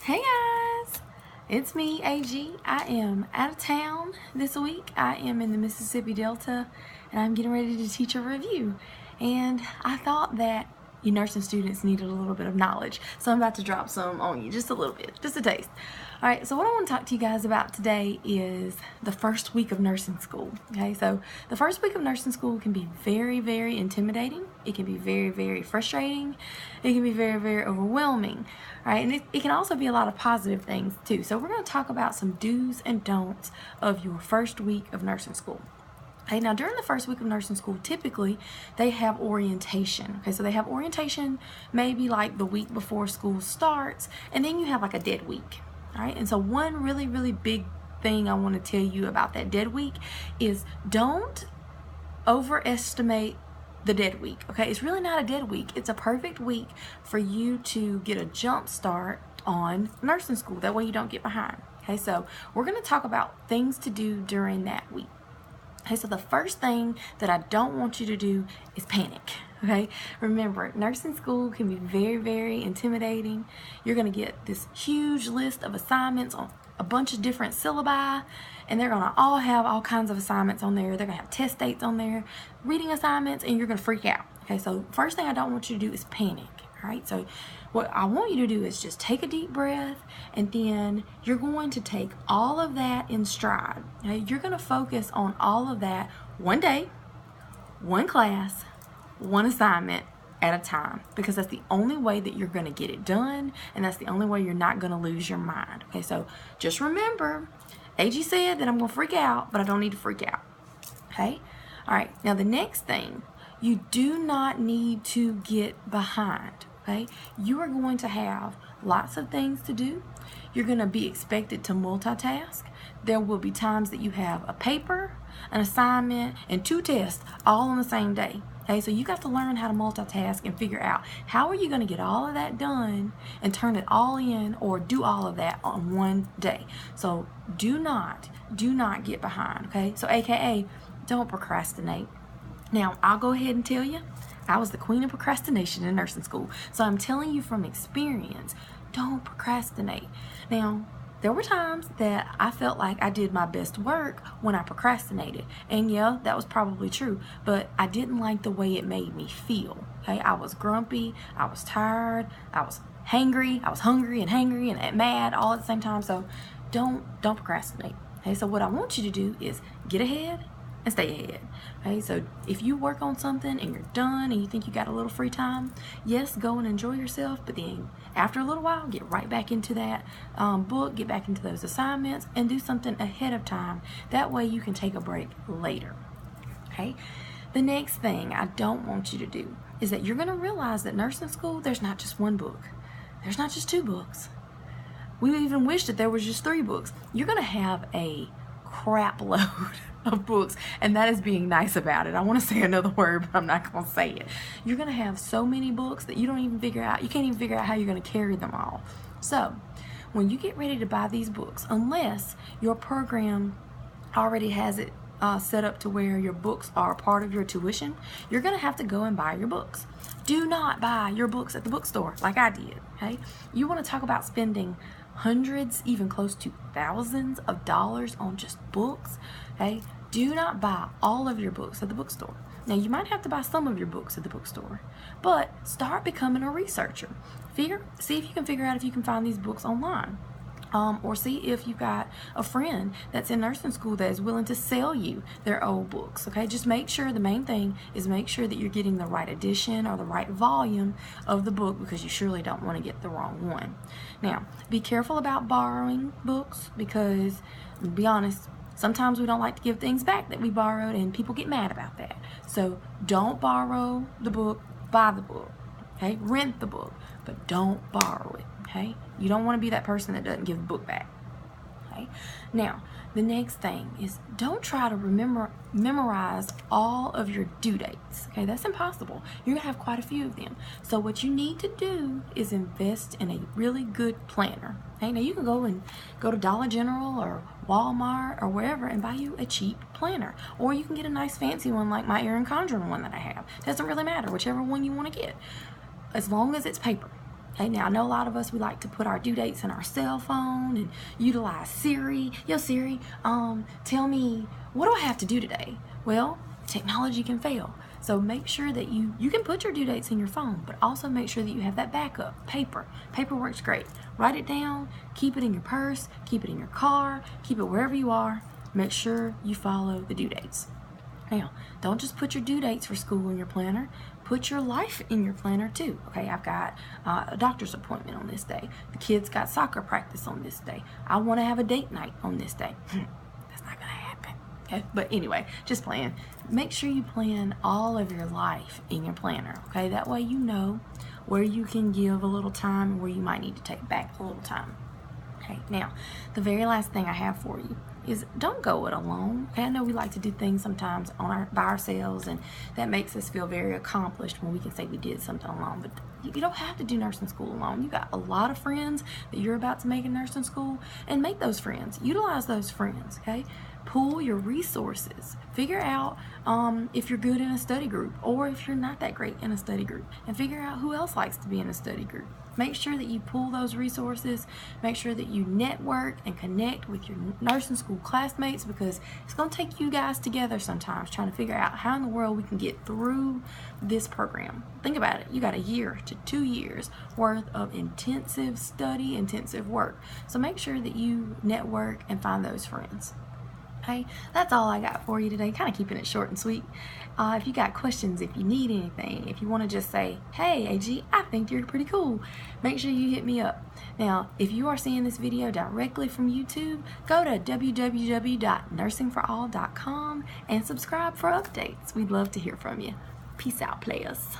Hey guys, it's me, AG. I am out of town this week. I am in the Mississippi Delta and I'm getting ready to teach a review. And I thought that you nursing students needed a little bit of knowledge. So I'm about to drop some on you, just a little bit, just a taste. All right, so what I want to talk to you guys about today is the first week of nursing school. Okay, so the first week of nursing school can be very, very intimidating. It can be very, very frustrating. It can be very, very overwhelming. All right, and it can also be a lot of positive things too. So we're going to talk about some do's and don'ts of your first week of nursing school. Okay, now during the first week of nursing school, typically they have orientation. Okay, so they have orientation maybe like the week before school starts, and then you have like a dead week. All right, and so one really, really big thing I want to tell you about that dead week is don't overestimate the dead week. Okay, it's really not a dead week. It's a perfect week for you to get a jump start on nursing school. That way you don't get behind. Okay, so we're going to talk about things to do during that week. Okay, so the first thing that I don't want you to do is panic. Okay, remember, nursing school can be very, very intimidating. You're going to get this huge list of assignments on a bunch of different syllabi, and they're going to all have all kinds of assignments on there. They're going to have test dates on there, reading assignments, and you're going to freak out. Okay, so first thing I don't want you to do is panic. All right, so what I want you to do is just take a deep breath, and then you're going to take all of that in stride. Okay, you're going to focus on all of that one day, one class, one assignment at a time, because that's the only way that you're going to get it done, and that's the only way you're not going to lose your mind. Okay, so just remember, AG said that I'm going to freak out, but I don't need to freak out. Okay, all right, now the next thing, you do not need to get behind. Okay, you are going to have lots of things to do. You're going to be expected to multitask. There will be times that you have a paper, an assignment, and 2 tests all on the same day. Okay, so you got to learn how to multitask and figure out how are you going to get all of that done and turn it all in, or do all of that on one day. So do not get behind. Okay, so AKA don't procrastinate. Now I'll go ahead and tell you, I was the queen of procrastination in nursing school. So I'm telling you from experience, don't procrastinate. Now, there were times that I felt like I did my best work when I procrastinated. And yeah, that was probably true, but I didn't like the way it made me feel. Okay, I was grumpy, I was tired, I was hangry, I was hungry and hangry and mad all at the same time. So don't procrastinate. Okay, so what I want you to do is get ahead and stay ahead. Okay, so if you work on something and you're done and you think you got a little free time, yes, go and enjoy yourself, but then after a little while, get right back into that book, get back into those assignments, and do something ahead of time. That way you can take a break later. Okay, the next thing I don't want you to do is that you're going to realize that nursing school, there's not just one book. There's not just 2 books. We even wish that there was just 3 books. You're going to have a crap load of books, and that is being nice about it. I want to say another word, but I'm not going to say it. You're going to have so many books that you can't even figure out how you're going to carry them all. So when you get ready to buy these books, unless your program already has it set up to where your books are part of your tuition, you're going to have to go and buy your books. Do not buy your books at the bookstore like I did. Okay, you want to talk about spending hundreds, even close to thousands of dollars on just books. Okay, do not buy all of your books at the bookstore. Now, you might have to buy some of your books at the bookstore, but start becoming a researcher. See if you can figure out if you can find these books online. Or see if you've got a friend that's in nursing school that is willing to sell you their old books. Okay, just make sure, the main thing is make sure that you're getting the right edition or the right volume of the book, because you surely don't want to get the wrong one. Now, be careful about borrowing books, because, to be honest, sometimes we don't like to give things back that we borrowed, and people get mad about that. So don't borrow the book, buy the book. Okay, rent the book, but don't borrow it. Okay, you don't want to be that person that doesn't give the book back. Okay, now the next thing is don't try to memorize all of your due dates. Okay, that's impossible. You're gonna have quite a few of them. So what you need to do is invest in a really good planner. Okay, now you can go to Dollar General or Walmart or wherever and buy you a cheap planner, or you can get a nice fancy one like my Erin Condren one that I have. It doesn't really matter, whichever one you want to get, as long as it's paper. Okay, now I know a lot of us, we like to put our due dates in our cell phone and utilize Siri. Yo, Siri, tell me, what do I have to do today? Well, technology can fail. So make sure that you can put your due dates in your phone, but also make sure that you have that backup, paper. Paper works great. Write it down, keep it in your purse, keep it in your car, keep it wherever you are. Make sure you follow the due dates. Now, don't just put your due dates for school in your planner. Put your life in your planner too. Okay, I've got a doctor's appointment on this day. The kids got soccer practice on this day. I want to have a date night on this day. That's not going to happen. Okay, but anyway, just plan. Make sure you plan all of your life in your planner. Okay, that way you know where you can give a little time and where you might need to take back a little time. Okay, now, the very last thing I have for you is don't go it alone. Okay, I know we like to do things sometimes by ourselves, and that makes us feel very accomplished when we can say we did something alone, but you don't have to do nursing school alone. You got a lot of friends that you're about to make in nursing school, and make those friends. Utilize those friends, okay? Pool your resources. Figure out if you're good in a study group or if you're not that great in a study group, and figure out who else likes to be in a study group. Make sure that you pool those resources. Make sure that you network and connect with your nursing school classmates, because it's going to take you guys together sometimes trying to figure out how in the world we can get through this program. Think about it. You got a year to 2 years worth of intensive study, intensive work. So make sure that you network and find those friends. Okay, that's all I got for you today, kind of keeping it short and sweet. If you got questions, if you need anything, if you want to just say, hey, AG, I think you're pretty cool, make sure you hit me up. Now, if you are seeing this video directly from YouTube, go to www.nursingforall.com and subscribe for updates. We'd love to hear from you. Peace out, players.